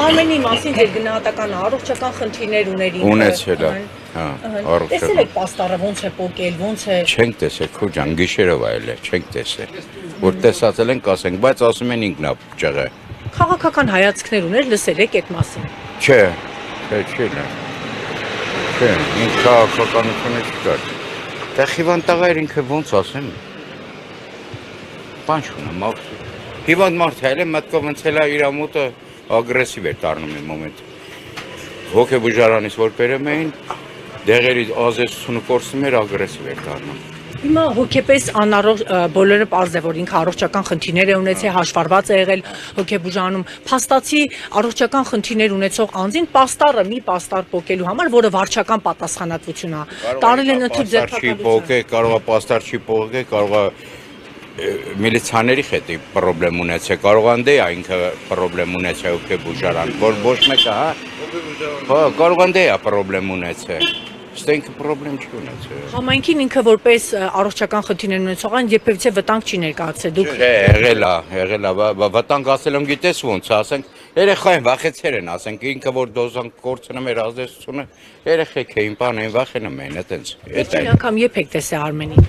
Արմենի մասին ձեր գնահատականը առողջական խնդիրներ ունեցել է, տեսել եք պաստառը ոնց է պոկել, ոնց է։ Չենք տեսել, քո ջան, գիշերով այլ է, չենք տեսել։ Որ տեսածել ենք, ասենք, բայց ասում են ինքնա ճղը։ Քաղաքական հայացքներ ուներ, լսել եք այդ մասին։ Չէ, չի լավ։ Չէ, ինքը քաղաքականությունը չկար։ Դա հիվանդ տղա էր ինքը ոնց ասեմ։ Բան չունեմ, մաքսի։ Հիվանդ մարդ է, մտքով ընցել է իր մոտը ագրեսիվ էր դառնում այն մոմենտ։ Հոգեբուժարանից որ բերում էին, դեղերի ազդեցությունը կորցնում էր, ագրեսիվ էր դառնում։ Հիմա հոգեպես անառողջ բոլորը պարզ է, որ ինքը առողջական խնդիրներ է ունեցել, հաշվառված է եղել հոգեբուժանում։ Փաստացի առողջական խնդիրներ ունեցող անձին պաստառը մի պաստառ պոկելու համար, որը վարչական պատասխանատվություն է, տարել են ընդհանուր ձերբակալություն։ Կարող է պաստառ չի պոկել, կարող է միլիցիաների հետ պրոբլեմ ունեցել, կարող է ինքը պրոբլեմ ունեցել հոգեբուժարան, որ ոչ մեկը, հա, կարող է պրոբլեմ ունեցել։ Ստենք պրոբլեմ չի ունեցել։ Համայնքին ինքը որպես առողջական խնդիրներ ունեցող այն երբևիցե վտանգ չի ներկայացել։ Դուք եղել է, վտանգ ասելում գիտես ոնց, ասենք, երեխային վախեցեր են, ասենք, ինքը որ դոզան կորցնում էր ազդեցությունը, երեխեք էին, բան էին վախենում էին, այտենց։ Վերջին անգամ երբ եք տեսել Արմենին։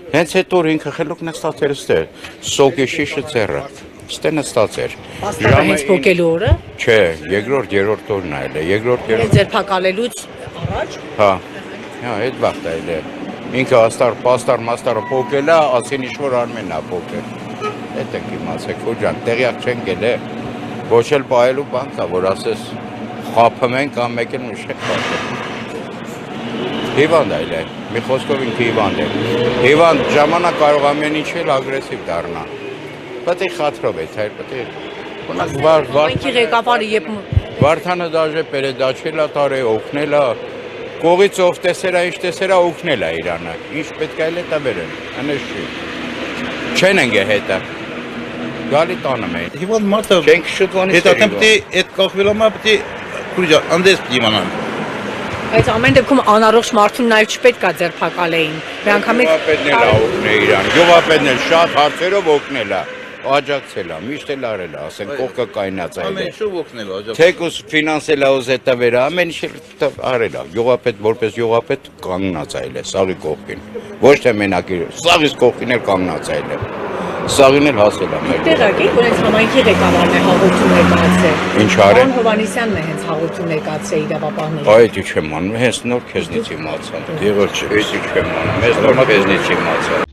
Հենց հետո ինքը խելոքն է ստացել ստեր, սոկի շիշը ծերը, ստե նստած էր։ Պաստառը հենց պոկելու օրը։ Չէ, երկրորդ, երրորդ օրն այլ է, երկրորդ, երրորդ։ Ձերբակալելուց առաջ։ Հա, այդ վաղտ այլ է։ Ինքը պաստառ մաստառը պոկել է, ասին ինչ-որ Արմենն է պոկել։ Էդ եք իմացեք, քո ջան, տեղյակ չեն գել է։ Ոչ էլ պահելու բան կա, որ ասես խափում են կամ մեկ էլ ուշ եք խափել։ Հիվանդ այլ է, մի խոսքով ինքը հիվանդ է։ Հիվանդ ժամանակ կարող ամեն ինչ էլ ագրեսիվ դառնա։ Պետք է խաթրով է, պետք է։ Համայնքի ղեկավարը երբ Վարդանը դաժե պերեդաչել է տարե, օգնել է, կողից ով տեսել է, ինչ տեսել է, օգնել է իրանը, ինչ պետք է այլ է տա վերեն, անես չի, չեն ընգե հետը, գալի տանում էին, հիվանդ մարդը, չենք շուտվանից հետ ատեմ պտի, այդ կաղվելամա պտի, կուրիջա, անդես պտի իմանան։ Այս ամեն դեպքում անառողջ մարդուն նաև չպետք է ձերբակալեին, Գյուղապետն էլ է օգնել իրան, գյուղապետն էլ շատ հարցերով օգնել է, աջակցել է, միշտ էլ արել է, ասենք կողքը կայնած այլ է։ Ամեն շուվ օգնել է, Թեկուս ֆինանսել է ուզետա վերա, ամեն ինչ արել է, գյուղապետ, որպես գյուղապետ կանգնած այլ է, սաղի կողքին, ոչ թե մենակ իր, սաղից կողքին էլ կանգնած այլ է, սաղին էլ հասել է մեր։ Տեղակ եք, որ հենց համայնքի ղեկավարն է հաղորդում ներկայացրել։ Ինչ արել։ Պարոն Հովհաննիսյանն է հենց հաղորդում ներկայացրել իրավապահներին։ Այդ չեմ անում, հենց նոր քեզնից իմացա։ Դեղը չէ, այդ չեմ անում, հենց նոր քեզնից իմացա։